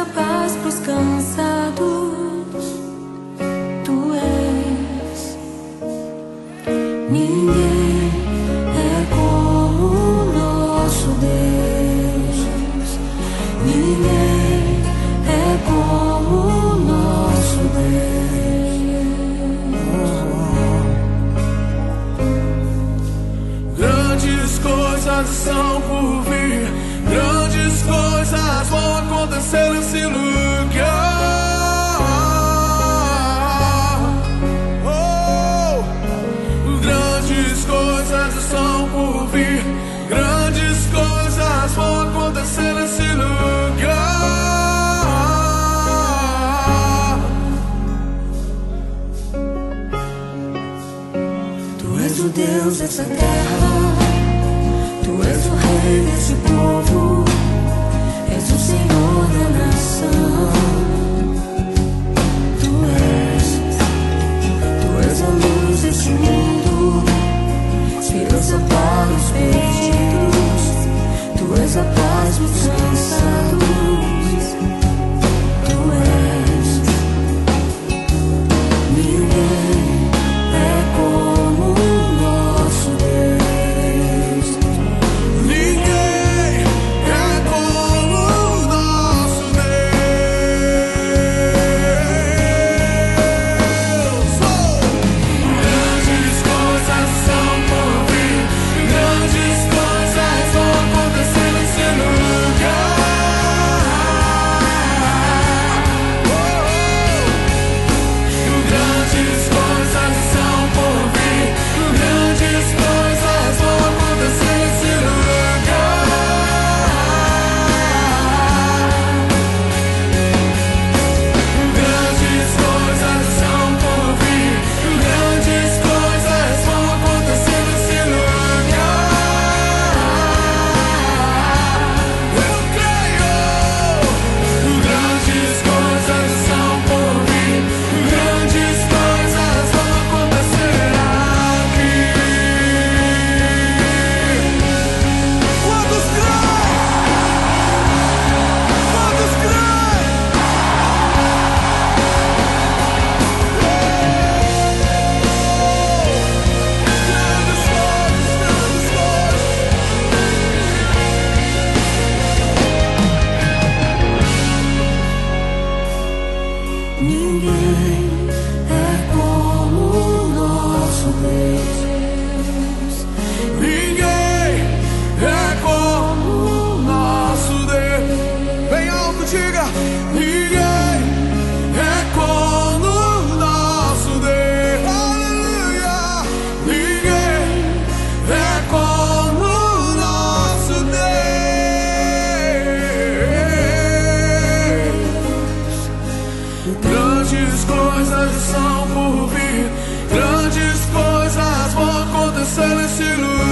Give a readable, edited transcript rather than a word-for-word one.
a paz pros cansados. Tu és. Ninguém é como o nosso Deus. Ninguém é como o nosso Deus. Grandes coisas estão por vir, grandes coisas vão acontecer nesse lugar. Oh, grandes coisas estão por vir, grandes coisas vão acontecer nesse lugar. Tu és o Deus dessa terra, tu és o Rei desse povo, és o Senhor da nação. Tu és a luz deste mundo, esperança para os perdidos. Tu és a paz dos cansados. Tu és. Ninguém é como o nosso Deus. Ninguém é como o nosso Deus. Oh! Grandes coisas são por vir, grandes coisas vão acontecer nesse lugar. Oh! Grandes coisas são por vir, grandes coisas vão acontecer nesse lugar. Grandes coisas são por vir, grandes coisas vão acontecer nesse lugar. Eu creio. Grandes coisas são por vir, grandes coisas vão acontecer aqui. Quantos creem? Quantos creem? Grandes coisas, Ninguém é como o nosso Deus. ninguém é como o nosso Deus. Bem alto, diga: ninguém é como o nosso Deus. Aleluia! Ninguém é como o nosso Deus. Grandes coisas são por vir, grandes coisas vão acontecer nesse lugar.